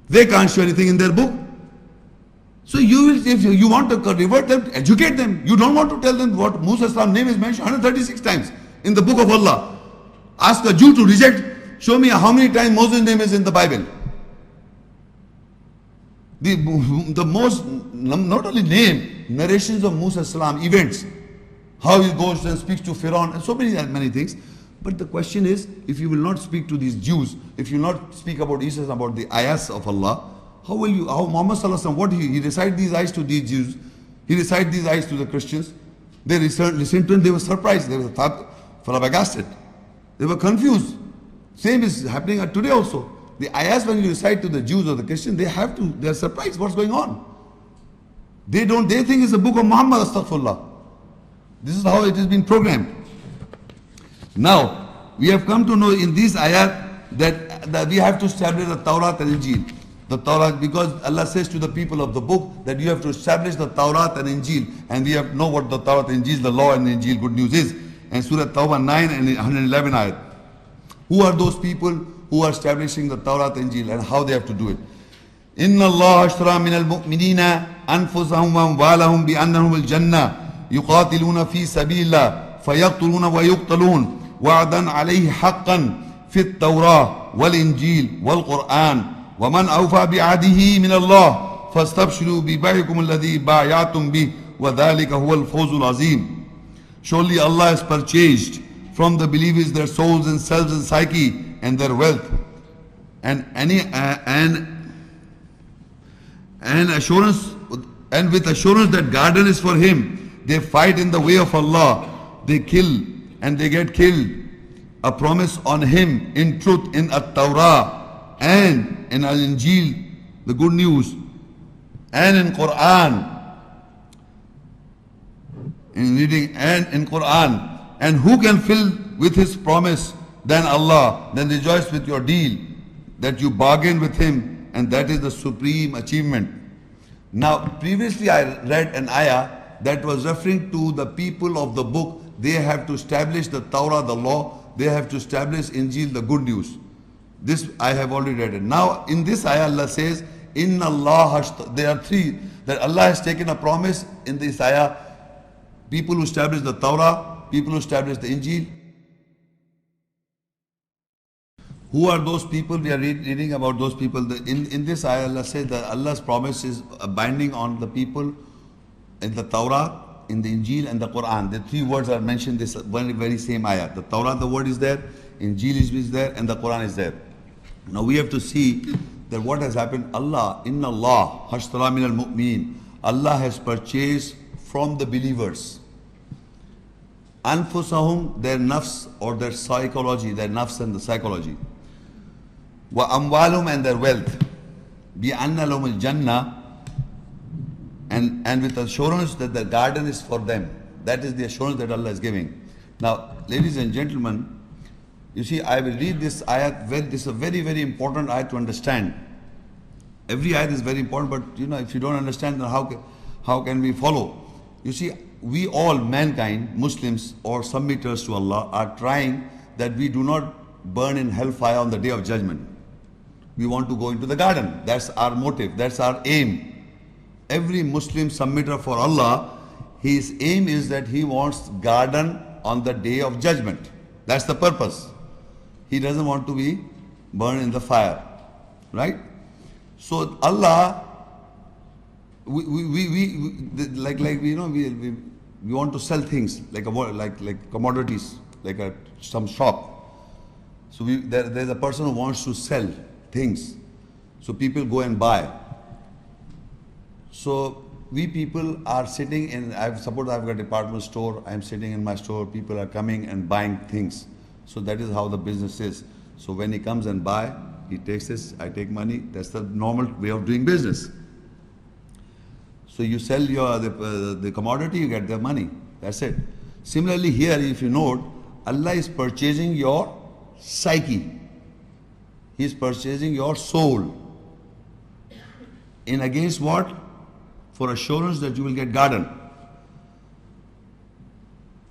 They can't show anything in their book. So if you want to revert them, educate them. You don't want to tell them what Musa's name is mentioned 136 times in the book of Allah. Ask a Jew to reject. Show me how many times Moses' name is in the Bible. The most, not only name, narrations of Musa's events. How he goes and speaks to Pharaoh and so many things. But the question is, if you will not speak to these Jews, if you will not speak about Isa, about the ayahs of Allah, how Muhammad Sallallahu Alaihi Wasallam, what he recite these ayahs to these Jews, he recite these ayahs to the Christians, they listened to him, they were surprised, they were flabbergasted, they were confused. Same is happening today also. The ayahs when you recite to the Jews or the Christians, they are surprised what's going on. They think it's the book of Muhammad, astaghfirullah. This is how it has been programmed. Now, we have come to know in this ayat that we have to establish the Torah and Injil. The Torah, because Allah says to the people of the book that you have to establish the Torah and Injil. And we have to know what the Torah and Injil, the law and the Injil, good news is. And Surah Tauba 9 and 111 ayat. Who are those people who are establishing the Torah and Injil and how they have to do it? Inna Allah ashtara min al-mu'minina anfusahum wa amwalahum bi annahum al-jannah yuqatiluna fi sabilillah fayaqtuluna wa yuqtalun wa'dan alayhi haqqan fi at-Tawrah wal-Injil wal-Qur'an وَمَنْ أَوْفَى بِعَهْدِهِ مِنَ اللَّهِ فَاسْتَبْشِرُوا بِبَيْعِكُمُ الَّذِي بَايَعْتُمْ بِهِ وَذَلِكَ هُوَ الْفَوْزُ الْعَظِيمُ. Surely Allah has purchased from the believers their souls and selves and psyche and their wealth, and assurance, and with assurance that garden is for Him. They fight in the way of Allah, they kill and they get killed. A promise on Him in truth in At-Tauba and in Al-Injil, the good news, and in Quran, in reading and in Quran. And who can fill with His promise than Allah? Then rejoice with your deal that you bargain with Him, and that is the supreme achievement. Now, previously I read an ayah that was referring to the people of the book. They have to establish the Torah, the law. They have to establish Injil, the good news. This I have already read it. Now in this ayah Allah says, Inna Allah, there are three, that Allah has taken a promise in this ayah. People who establish the Torah, people who establish the Injil. Who are those people? We are reading about those people. In this ayah Allah says that Allah's promise is binding on the people in the Torah, in the Injil and the Quran. The three words are mentioned this very same ayah. The Torah, the word is there, Injil is there, and the Quran is there. Now we have to see that what has happened. Allah, Inna Allah hashtara min al-mu'min. Allah has purchased from the believers anfusahum, their nafs or their psychology, their nafs and the psychology, wa amwalum, and their wealth, bi anna lahum al-jannah, and with assurance that the garden is for them. That is the assurance that Allah is giving. Now, ladies and gentlemen, you see, I will read this ayat. This is a very, very important ayat to understand. Every ayat is very important, but if you don't understand, then how can we follow? You see, we all, mankind, Muslims or submitters to Allah, are trying that we do not burn in hellfire on the day of judgment. We want to go into the garden. That's our motive. That's our aim. Every Muslim submitter for Allah, his aim is that he wants garden on the day of judgment. That's the purpose. He doesn't want to be burned in the fire, right? So Allah, we want to sell things like commodities, like some shop. So there's a person who wants to sell things. So people go and buy. So we people are sitting in, suppose I've got a department store, I'm sitting in my store, people are coming and buying things. So that is how the business is. So when he comes and buy, he takes this, I take money. That's the normal way of doing business. So you sell the commodity, you get the money. That's it. Similarly here, if you note, Allah is purchasing your psyche. He is purchasing your soul. In against what? For assurance that you will get garden.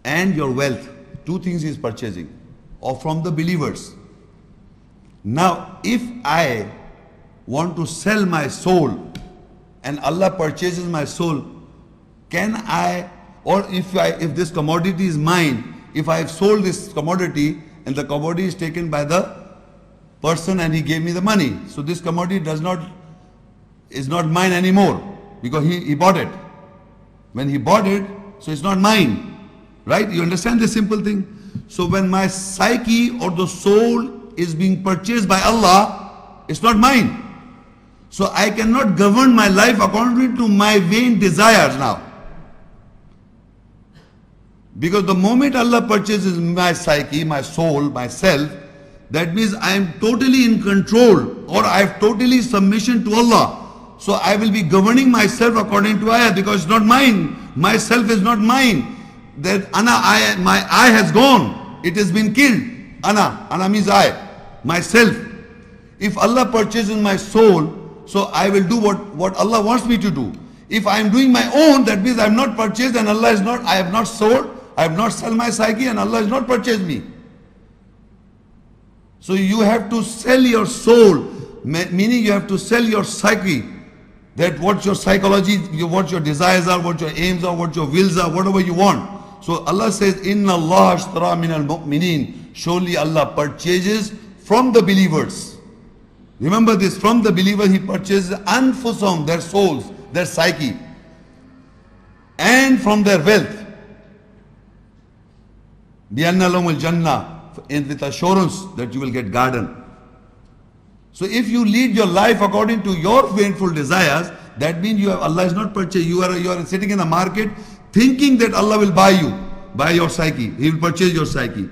And your wealth. Two things he is purchasing. Or from the believers. Now, if I want to sell my soul and Allah purchases my soul, can I, or if this commodity is mine, if I have sold this commodity and the commodity is taken by the person and he gave me the money, so this commodity is not mine anymore because he bought it. When he bought it, so it's not mine, right? You understand this simple thing? So when my psyche or the soul is being purchased by Allah, it's not mine. So I cannot govern my life according to my vain desires now. Because the moment Allah purchases my psyche, my soul, myself, that means I am totally in control, or I have totally submission to Allah. So I will be governing myself according to ayah, because it's not mine. Myself is not mine. That my I has gone. It has been killed. Ana means I, myself. If Allah purchases my soul, so I will do what Allah wants me to do. If I am doing my own, that means I am not purchased and Allah is not, I have not sold, I have not sold my psyche and Allah has not purchased me. So you have to sell your soul, meaning you have to sell your psyche. That what your psychology, what your desires are, what your aims are, what your wills are, whatever you want. So Allah says, Inna Allah ashtara min al-mu'minin. Surely Allah purchases from the believers. Remember this, from the believer He purchases anfusahum, their souls, their psyche, and from their wealth. Bi'anna lahum al-jannah, with assurance that you will get garden. So if you lead your life according to your painful desires, that means Allah is not purchased. You are sitting in the market thinking that Allah will buy your psyche. He will purchase your psyche.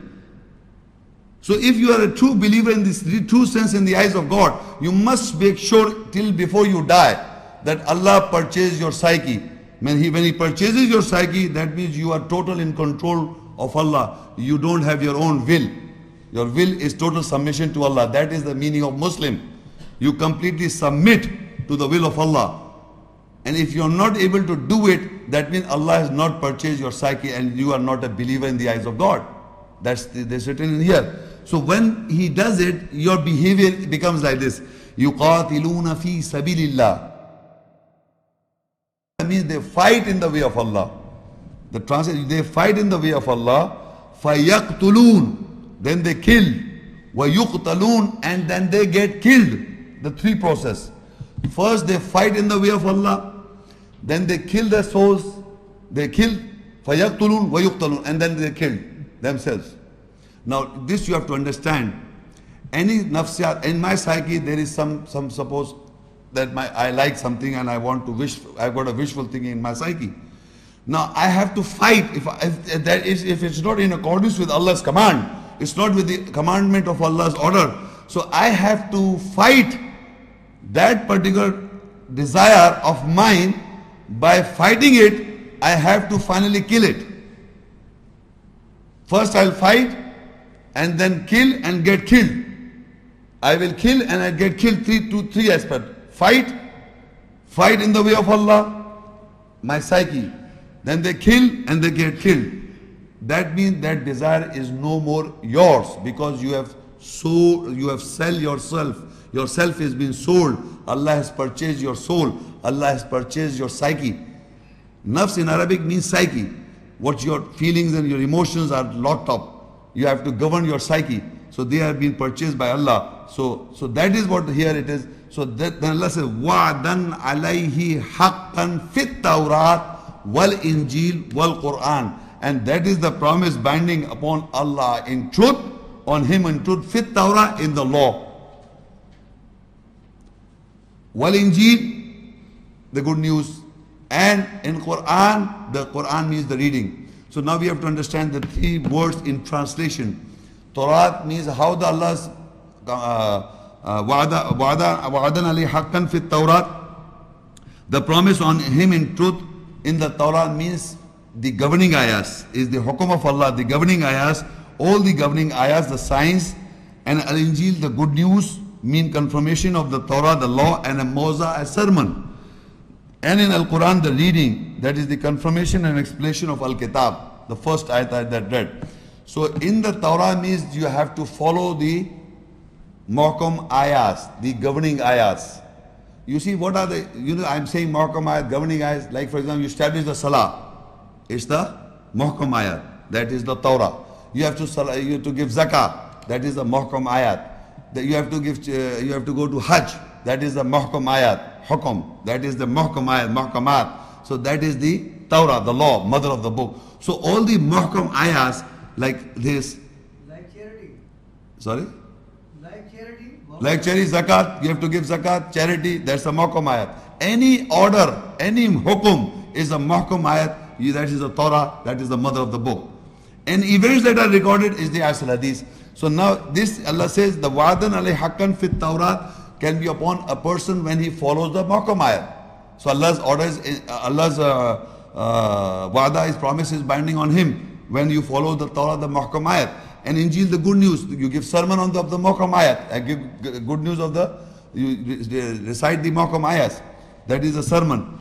So if you are a true believer in this true sense in the eyes of God, you must make sure till before you die that Allah purchases your psyche. When He purchases your psyche, that means you are total in control of Allah. You don't have your own will. Your will is total submission to Allah. That is the meaning of Muslim. You completely submit to the will of Allah. And if you are not able to do it, that means Allah has not purchased your psyche and you are not a believer in the eyes of God. That's written in here. So when He does it, your behavior becomes like this. يُقَاتِلُونَ فِي سَبِيلِ اللَّهِ. That means they fight in the way of Allah. The translation, they fight in the way of Allah. فَيَقْتُلُونَ. Then they kill. وَيُقْتَلُونَ. And then they get killed. The three process. First they fight in the way of Allah. Then they kill their souls. They kill. فَيَقْتُلُونَ وَيُقْتَلُونَ. And then they kill themselves. Now this you have to understand. Any nafsiyat, in my psyche there is some suppose that I like something and I want to wish, I've got a wishful thinking in my psyche. Now I have to fight. If it's not in accordance with Allah's command, it's not with the commandment of Allah's order. So I have to fight that particular desire of mine. By fighting it, I have to finally kill it. First I'll fight and then kill and get killed. I will kill and I get killed. Three aspects. Fight in the way of Allah, my psyche. Then they kill and they get killed. That means that desire is no more yours, because you have sold yourself. Yourself has been sold. Allah has purchased your soul. Allah has purchased your psyche. Nafs in Arabic means psyche. What your feelings and your emotions are locked up. You have to govern your psyche. So they have been purchased by Allah. So that is what here it is. So then Allah says, وَعْدًا عَلَيْهِ حَقًّا فِي التَّوْرَاتِ وَالْإِنْجِيلِ وَالْقُرْآنِ. And that is the promise binding upon Allah in truth, on Him in truth, fit Torah, in the law. Wal-Injil, the good news. And in Quran, the Quran means the reading. So now we have to understand the three words in translation. Torah means how the Allah's wa'adan ali haqqan fit Tawrat. The promise on Him in truth in the Torah means the governing ayahs, is the hukum of Allah, the governing ayahs, all the governing ayahs, the signs. And Al-Injil, the good news, mean confirmation of the Torah, the law, and a Mawza, a sermon. And in Al-Quran, the reading, that is the confirmation and explanation of Al-Kitab, the first ayat that read. So in the Torah means you have to follow the muhkam ayahs, the governing ayahs. You see, what are the, I'm saying muhkam ayat, governing ayat, like for example, you establish the salah. It's the muhkam ayat. That is the Torah. You have to give zakah. That is the muhkam ayat. That you have to go to hajj. That is the muhkam ayat. Hukum. That is the muhkam ayat, muhkamat. So that is the Torah, the law, mother of the book. So all the muhkam ayats like this. Like charity. Sorry? Like charity. Like charity, zakat, you have to give zakat, charity, that's a muhkam ayat. Any order, any hukum is a muhkam ayat. That is the Torah, that is the mother of the book. And events that are recorded is the Asal Hadith. So now this, Allah says, the wa'adan alayhi haqqan fit Tawrat can be upon a person when he follows the muhkam ayat. So Allah's orders, Allah's wa'ada, his promise is binding on him when you follow the Torah, the muhkam ayat. And Injil, the good news, you give sermon on the muhkam ayat. I give good news of you recite the muhkam ayats. That is a sermon.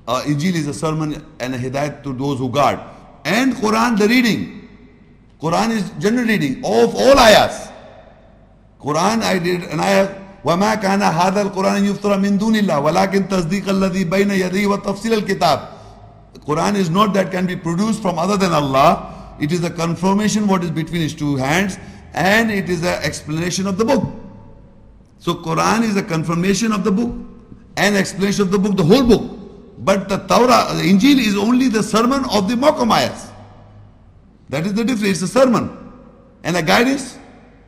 Injil is a sermon and a hidayat to those who guard. And Quran, the reading. Quran is general reading of all ayahs. Quran, I did an ayah, وَمَا كَانَ هَذَا الْقُرْآنَ يُفْتَرَى مِن دُونِ اللَّهِ وَلَكِنْ تَصْدِيقَ الَّذِي بَيْنَ يَدَيْهِ وَتَفْصِيلَ الْكِتَابِ. Quran is not that can be produced from other than Allah. It is a confirmation what is between his two hands, and it is an explanation of the book. So Quran is a confirmation of the book and explanation of the book, the whole book. But the Torah, the Injil is only the sermon of the muhkam ayats. That is the difference. It's a sermon and a guidance,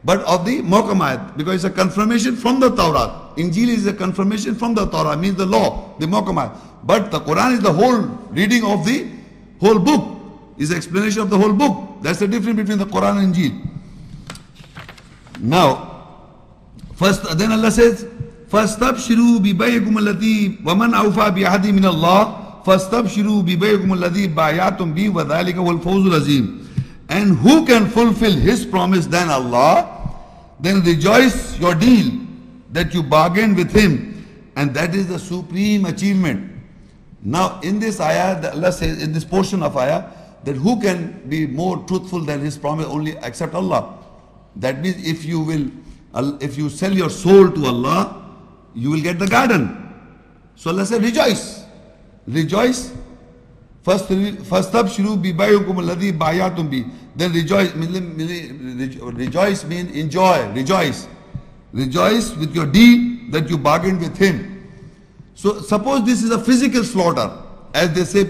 but of the muhkam ayat, because it's a confirmation from the Torah. Injil is a confirmation from the Torah, means the law, the muhkam ayat. But the Quran is the whole reading of the whole book, is the explanation of the whole book. That's the difference between the Quran and Injil. Now, first, then Allah says, فَاسْتَبْشِرُوا بِبَيْعِكُمُ الَّذِي وَمَنْ أَوْفَى بِعَهْدِهِ مِنَ اللَّهِ فَاسْتَبْشِرُوا بِبَيْعِكُمُ الَّذِي بَايَعْتُمْ بِهِ وَذَلِكَ هُوَ الْفَوْزُ الْعَظِيمُ. And who can fulfill his promise than Allah? Then rejoice your deal that you bargained with him, and that is the supreme achievement. Now in this ayah, Allah says, in this portion of ayah, that who can be more truthful than his promise only except Allah. That means if you sell your soul to Allah, you will get the garden. So Allah said, rejoice. Rejoice. First, فَاسْتَبْشِرُوا بِبَيْعِكُمُ الَّذِي بَايَعْتُمْ بِهِ. Then rejoice. Rejoice means enjoy. Rejoice. Rejoice with your deed that you bargained with him. So suppose this is a physical slaughter. As they say,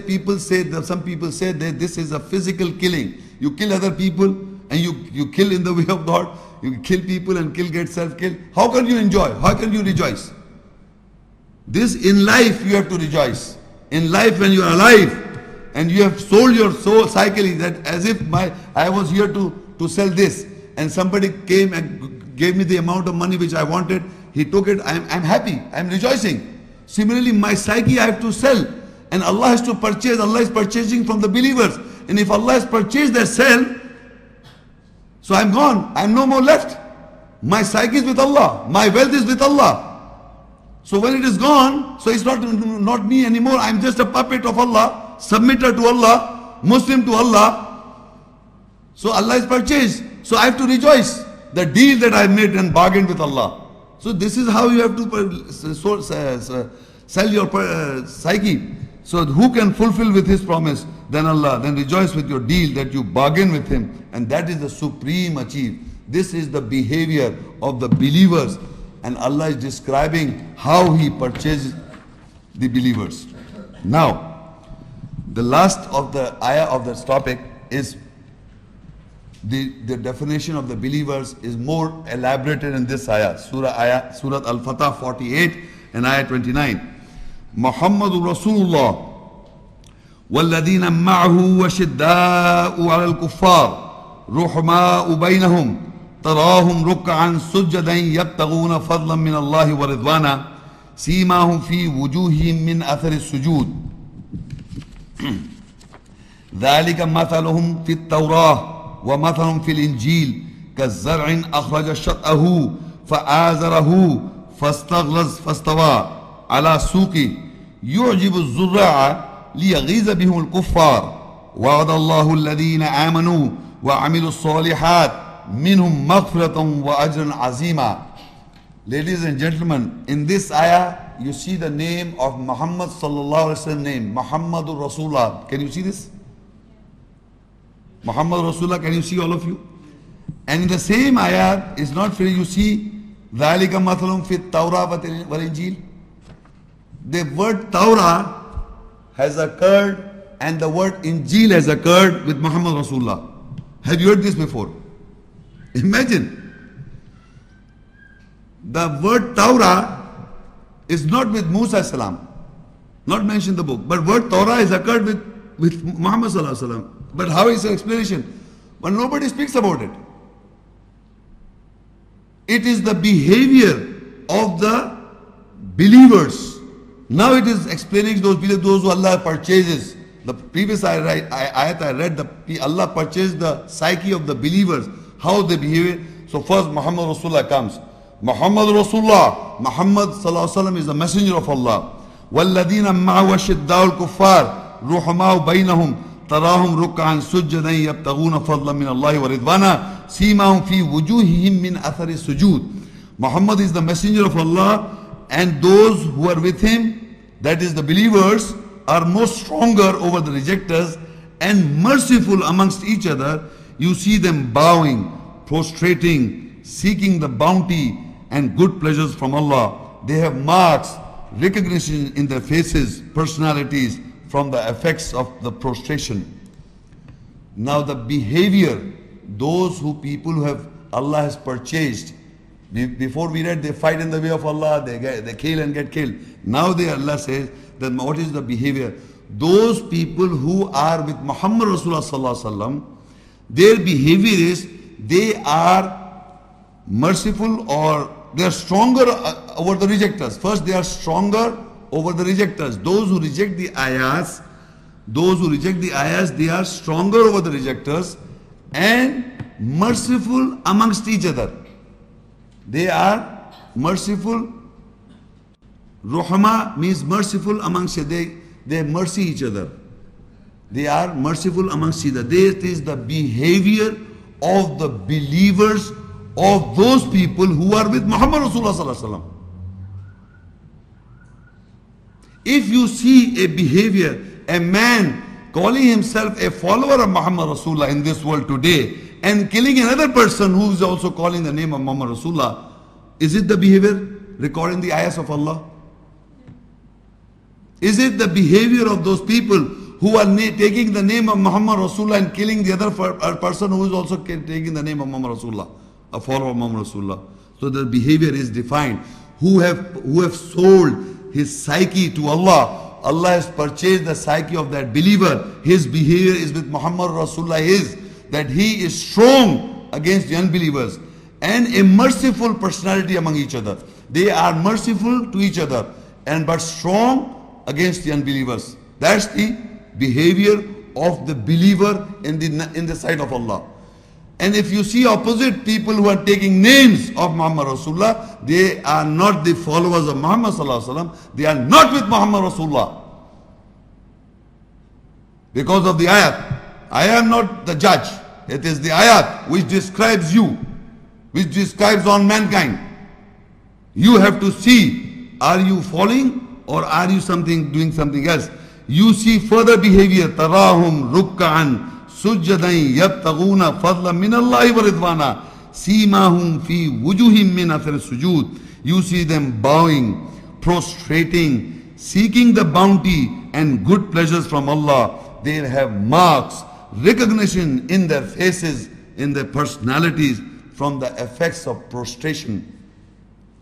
some people say that this is a physical killing. You kill other people and you kill in the way of God. You kill people and get self-killed. How can you enjoy? How can you rejoice? This in life you have to rejoice. In life when you are alive and you have sold your soul cyclically, that as if I was here to sell this and somebody came and gave me the amount of money which I wanted. He took it. I'm happy. I'm rejoicing. Similarly, my psyche I have to sell. And Allah has to purchase. Allah is purchasing from the believers. And if Allah has purchased their sell, so I'm gone. I'm no more left. My psyche is with Allah. My wealth is with Allah. So when it is gone, so it's not me anymore. I'm just a puppet of Allah, submitter to Allah, Muslim to Allah. So Allah is purchased. So I have to rejoice. The deal that I made and bargained with Allah. So this is how you have to sell your psyche. So who can fulfill with his promise than Allah? Then rejoice with your deal that you bargain with him. And that is the supreme achieve. This is the behavior of the believers. And Allah is describing how he purchases the believers. Now, the last of the ayah of this topic is the definition of the believers is more elaborated in this ayah. Surah Al-Fatah 48 and ayah 29. Muhammadur Rasulullah والذين معه وشداء على الكفار رحماء بينهم تراهم ركعا سجدا يبتغون فضلا من الله ورضوانا سيماهم في وجوههم من أثر السجود ذلك مثلهم في التوراة ومثلهم في الإنجيل كالزرع أخرج شطأه فآزره فاستغلظ فاستوى على سوقه يعجب الزراع ليغيظ بهم الكفار وعد الله الذين آمنوا وعملوا الصالحات منهم مغفرة وأجرا عظيما. Ladies and gentlemen, in this ayah you see the name of Muhammad sallallahu alaihi wasallam name, Muhammadur Rasulullah. Can you see this? Muhammad Rasulullah, can you see all of you? And in the same ayat, is not free, you see, ذَلِكَ مَثَلٌ فِي التَّوْرَةِ وَالْإِنْجِيلِ. The word Torah has occurred and the word Injil has occurred with Muhammad Rasulullah. Have you heard this before? Imagine. The word Torah is not with Musa salam, not mentioned in the book, but word Torah has occurred with Muhammad sallallahu alaihi wasallam. But how is the explanation? But nobody speaks about it. It is the behavior of the believers. Now it is explaining those who Allah purchases. The previous ayat I read, Allah purchased the psyche of the believers, how they behave. So first Muhammad Rasulullah comes. Muhammad Rasulullah, Muhammad sallallahu alaihi wasallam is the messenger of Allah. وَالَّذِينَ مَعَهُ أَشِدَّاءُ الْكُفَّارِ رُحَمَاءُ بَيْنَهُمْ تراهم ركعا سجدا يبتغون فضلا من الله ورضوانا سيماهم في وجوههم من أثر السجود. Muhammad is the messenger of Allah, and those who are with him, that is the believers, are most stronger over the rejectors and merciful amongst each other. You see them bowing, prostrating, seeking the bounty and good pleasures from Allah. They have marks, recognition in their faces, personalities, from the effects of the prostration. Now the behavior, those people who have Allah has purchased. Before we read, they fight in the way of Allah, they kill and get killed. Now Allah says that what is the behavior? Those people who are with Muhammad Rasulullah sallallahu alaihi wasallam, their behavior is they are merciful, or they are stronger over the rejectors. First, they are stronger over the rejectors. Those who reject the ayahs, they are stronger over the rejectors and merciful amongst each other. They are merciful. Ruhama means merciful amongst each other. They mercy each other. They are merciful amongst each other. This is the behavior of the believers, of those people who are with Muhammad Rasulullah sallallahu alaihi wasallam. If you see a behavior, a man calling himself a follower of Muhammad Rasulullah in this world today and killing another person who is also calling the name of Muhammad Rasulullah, is it the behavior recording the ayahs of Allah? Is it the behavior of those people who are taking the name of Muhammad Rasulullah and killing the other person who is also taking the name of Muhammad Rasulullah, a follower of Muhammad Rasulullah? So the behavior is defined. Who have sold his psyche to Allah. Allah has purchased the psyche of that believer. His behavior is with Muhammad Rasulullah is that he is strong against the unbelievers and a merciful personality among each other. They are merciful to each other and but strong against the unbelievers. That's the behavior of the believer in the sight of Allah. And if you see opposite people who are taking names of Muhammad Rasulullah, they are not the followers of Muhammad sallallahu alaihi wasallam. They are not with Muhammad Rasulullah. Because of the ayat. I am not the judge. It is the ayat which describes you, which describes on mankind. You have to see, are you following or are you doing something else? You see further behavior. Tarahum rukka'an سجدًا يبتغون فضلا من الله ورضوانا سيماهم في وجوههم من أثر السجود. You see them bowing, prostrating, seeking the bounty and good pleasures from Allah. They have marks, recognition in their faces, in their personalities from the effects of prostration.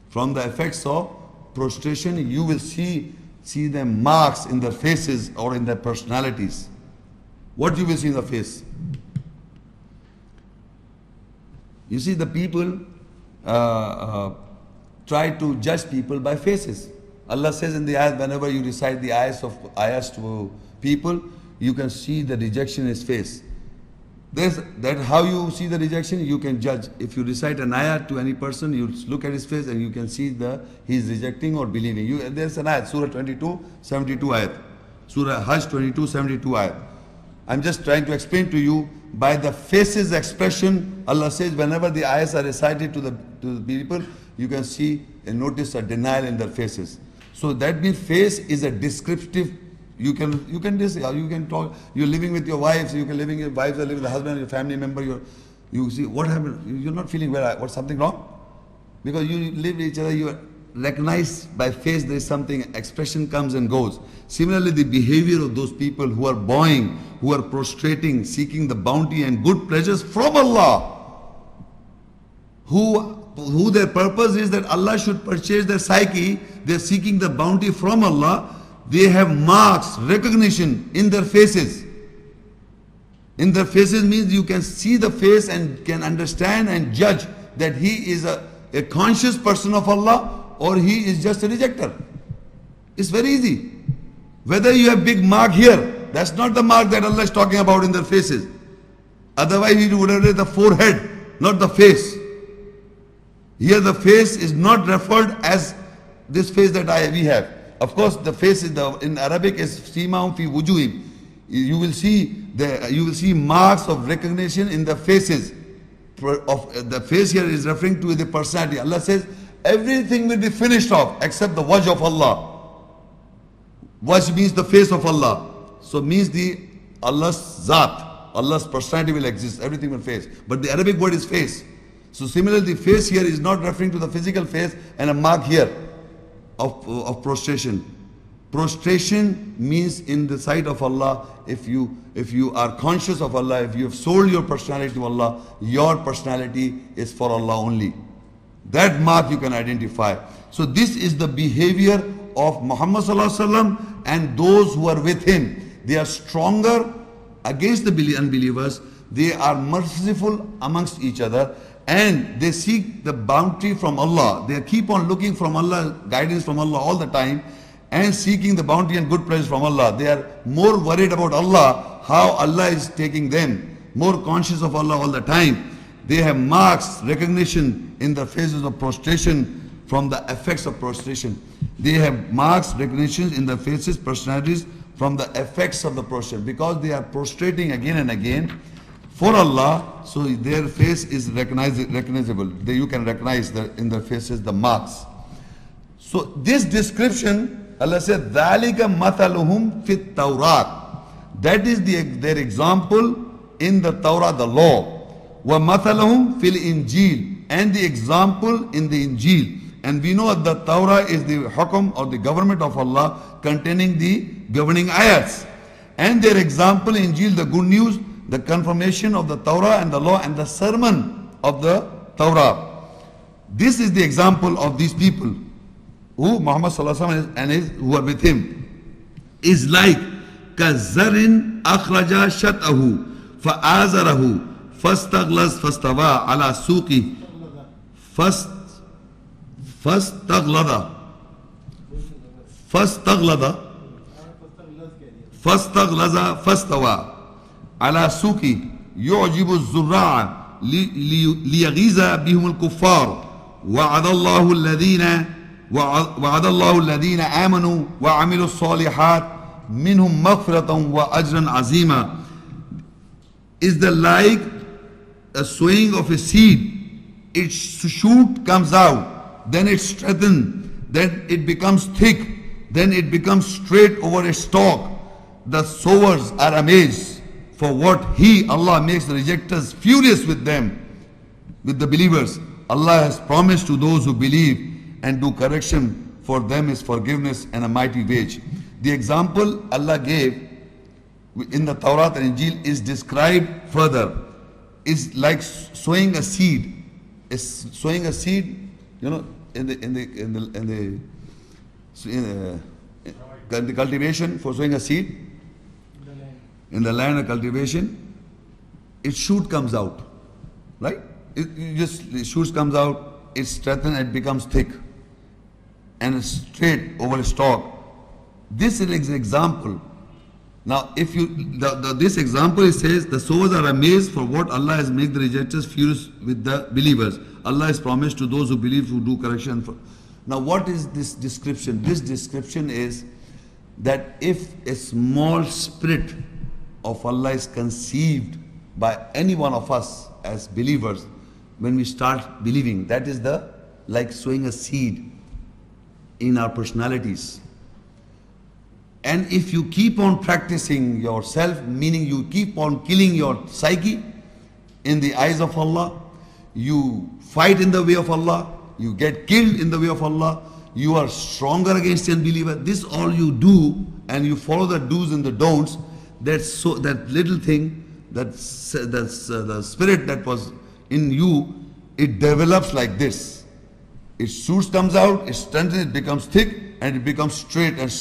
From the effects of prostration, you will see them marks in their faces or in their personalities. What you will see in the face? You see, the people try to judge people by faces. Allah says in the ayat, whenever you recite the ayahs to people, you can see the rejection in his face. That's how you see the rejection. You can judge. If you recite an ayah to any person, you look at his face and you can see he is rejecting or believing. There's an ayat, Surah 22, 72 ayat. Surah Hajj 22, 72 ayat. I'm just trying to explain to you by the faces expression. Allah says whenever the ayahs are recited to the people, you can see and notice a denial in their faces. So that means face is a descriptive. You can talk. You're living with your wives. You can living your wives are living with the husband, your family member. You see what happened. You're not feeling well. What's something wrong? Because you live with each other. You are recognized by face. There is something. Expression comes and goes. Similarly, the behavior of those people who are bowing, who are prostrating, seeking the bounty and good pleasures from Allah, who their purpose is that Allah should purchase their psyche. They're seeking the bounty from Allah. They have marks, recognition in their faces. In their faces means you can see the face and can understand and judge that he is a conscious person of Allah or he is just a rejecter. It's very easy. Whether you have big mark here, that's not the mark that Allah is talking about in their faces. Otherwise he would have read the forehead, not the face. Here the face is not referred as this face that we have. Of course, the face is in Arabic is simahum fi wujuhim. You will see marks of recognition in the faces. The face here is referring to the personality. Allah says everything will be finished off except the wajh of Allah. Wajh means the face of Allah. So means Allah's zat, Allah's personality will exist. Everything will face. But the Arabic word is face. So similarly, the face here is not referring to the physical face and a mark here of prostration. Prostration means in the sight of Allah, if you are conscious of Allah, if you have sold your personality to Allah, your personality is for Allah only. That mark you can identify. So this is the behavior of Muhammad sallallahu alaihi wasallam and those who are with him. They are stronger against the unbelievers. They are merciful amongst each other. And they seek the bounty from Allah. They keep on looking from Allah, guidance from Allah all the time, and seeking the bounty and good pleasure from Allah. They are more worried about Allah, how Allah is taking them, more conscious of Allah all the time. They have marks, recognition in the phases of prostration from the effects of prostration. They have marks, recognition in the faces, personalities from the effects of the prostration. Because they are prostrating again and again for Allah, so their face is recognizable. You can recognize in their faces the marks. So this description, Allah said, ذَلِكَ مَثَلُهُمْ فِي التَّوْرَاتِ. That is their example in the Torah, the law. وَمَثَلُهُمْ فِي الْإِنْجِيلِ. And the example in the Injil. And we know that Torah is the hukum or the government of Allah containing the governing ayats. And their example in Injil, the good news, the confirmation of the Torah and the law and the sermon of the Torah. This is the example of these people who Muhammad sallallahu alaihi wasallam and who are with him. Is like كَزَّرٍ أَخْرَجَ شَطْأَهُ فَآزَرَهُ فَاسْتَغْلَظَ فَاسْتَوَى عَلَى سُوقِهِ فَاسْتَغْلَظَ فَاسْتَوَى على سوق يعجب الزراع ليغيظ بهم الكفار وعد الله الذين آمنوا وعملوا الصالحات منهم مغفرة وأجرا عظيما. Is the like a sowing of a seed. Its shoot comes out, then it strengthens, then it becomes thick, then it becomes straight over a stalk. The sowers are amazed. For what Allah makes the rejectors furious with them, with the believers. Allah has promised to those who believe and do correction, for them is forgiveness and a mighty wage. The example Allah gave in the Torah and Injil is described further. Is like sowing a seed. Is sowing a seed, in the cultivation for sowing a seed. In the land of cultivation, its shoot comes out, right? The shoot comes out, it strengthens, it becomes thick, and straight over a stalk. This is an example. Now, if this example, it says the sowers are amazed for what Allah has made the rejectors furious with the believers. Allah has promised to those who believe to do correction. Now, what is this description? This description is that if a small spirit of Allah is conceived by any one of us as believers, when we start believing, that is like sowing a seed. in our personalities. And if you keep on practicing yourself, meaning you keep on killing your psyche in the eyes of Allah, you fight in the way of Allah, you get killed in the way of Allah, you are stronger against the unbeliever. This all you do, and you follow the do's and the don'ts. That little thing, that's the spirit that was in you, it develops like this. Its shoots comes out, it strengthens, it becomes thick, and it becomes straight and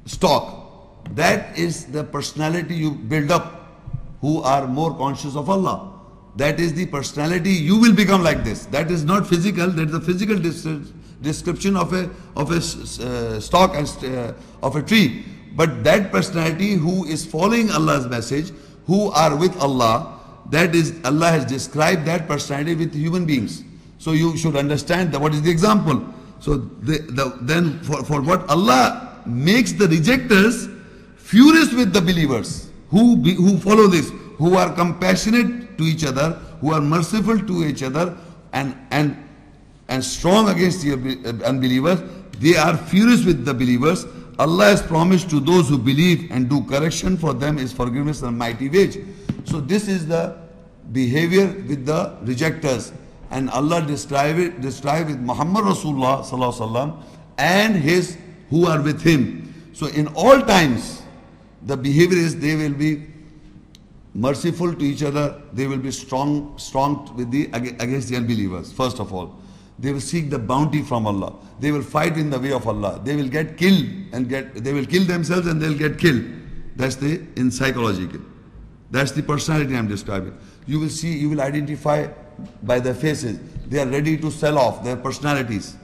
stock. That is the personality you build up, who are more conscious of Allah. That is the personality you will become like this. That is not physical. That is the physical description of a stalk and of a tree. But that personality who is following Allah's message, who are with Allah, that is, Allah has described that personality with human beings. So you should understand that what is the example. So then for what Allah makes the rejectors furious with the believers who follow this, who are compassionate to each other, who are merciful to each other, and strong against the unbelievers. They are furious with the believers. Allah has promised to those who believe and do correction, for them is forgiveness and mighty wage. So this is the behavior with the rejectors. And Allah describe with Muhammad Rasulullah sallallahu alaihi wasallam and his who are with him. So in all times, the behavior is they will be merciful to each other. They will be strong with against the unbelievers. First of all, they will seek the bounty from Allah. They will fight in the way of Allah. They will get killed they will kill themselves and they will get killed. That's in psychological. That's the personality I'm describing. You will see, you will identify by their faces. They are ready to sell off their personalities.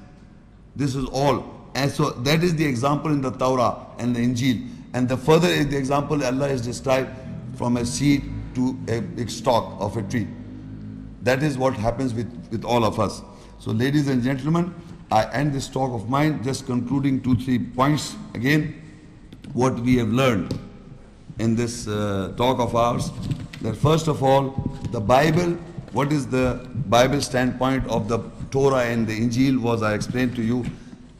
This is all. And so that is the example in the Torah and the Injil. And the further is the example Allah has described from a seed to a big stalk of a tree. That is what happens with all of us. So ladies and gentlemen, I end this talk of mine just concluding 2-3 points again. What we have learned in this talk of ours, that first of all, the Bible, what is the Bible standpoint of the Torah and the Injil was, I explained to you,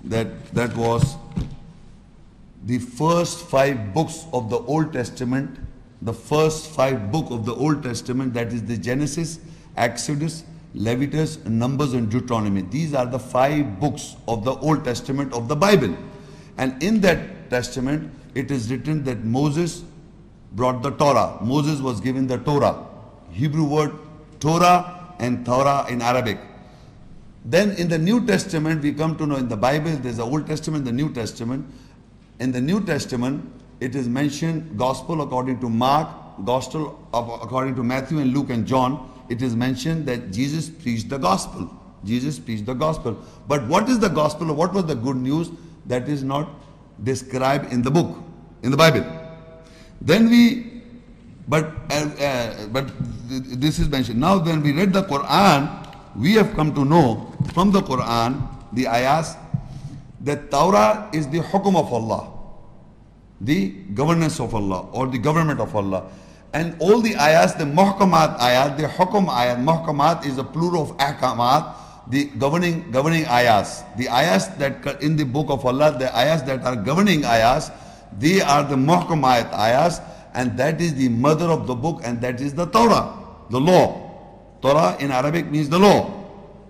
that was the first 5 books of the Old Testament. The first 5 books of the Old Testament, that is the Genesis, Exodus, Leviticus, Numbers and Deuteronomy. These are the 5 books of the Old Testament of the Bible. And in that testament, it is written that Moses brought the Torah. Moses was given the Torah. Hebrew word Torah and Torah in Arabic. Then in the New Testament, we come to know in the Bible, there's the Old Testament, the New Testament. In the New Testament, it is mentioned Gospel according to Mark, Gospel according to Matthew and Luke and John. It is mentioned that Jesus preached the Gospel. Jesus preached the Gospel. But what is the Gospel or what was the good news? That is not described in the book, in the Bible. Then but this is mentioned. Now when we read the Quran, we have come to know from the Quran, the ayahs, that Torah is the hukum of Allah, the governance of Allah or the government of Allah. And all the ayahs, the muhkamat ayat, the hukum ayat, muhkamat is a plural of ahkamat, the governing ayahs. The ayahs that in the book of Allah, the ayahs that are governing ayahs, they are the muhkamat ayahs, and that is the mother of the book, and that is the Torah, the law. Torah in Arabic means the law.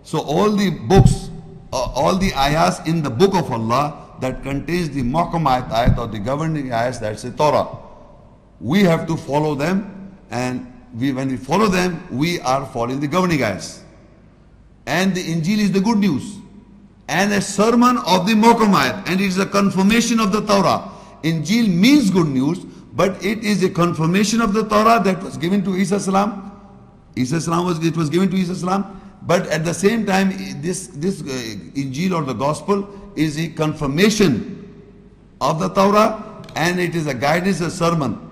So all the books, all the ayahs in the book of Allah that contains the muhkamat ayat or the governing ayahs, that's the Torah. We have to follow them, and when we follow them, we are following the governing ayahs. And the Injil is the good news and a sermon of the muhkamat, and it is a confirmation of the Torah. Injil means good news, but it is a confirmation of the Torah that was given to Isa salam. It was given to Isa salam. But at the same time, this Injil or the Gospel is a confirmation of the Torah, and it is a guidance, a sermon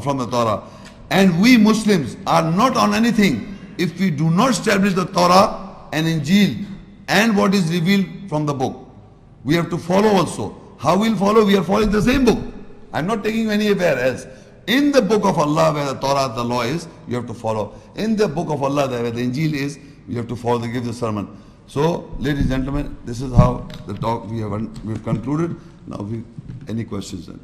from the Torah. And we Muslims are not on anything if we do not establish the Torah and Injil and what is revealed from the book. We have to follow also. How we'll follow? We are following the same book. I'm not taking you anywhere else. In the book of Allah, where the Torah, the law is, you have to follow. In the book of Allah, where the Injil is, you have to follow, give the sermon. So, ladies and gentlemen, this is how the talk we've concluded. Now, any questions then?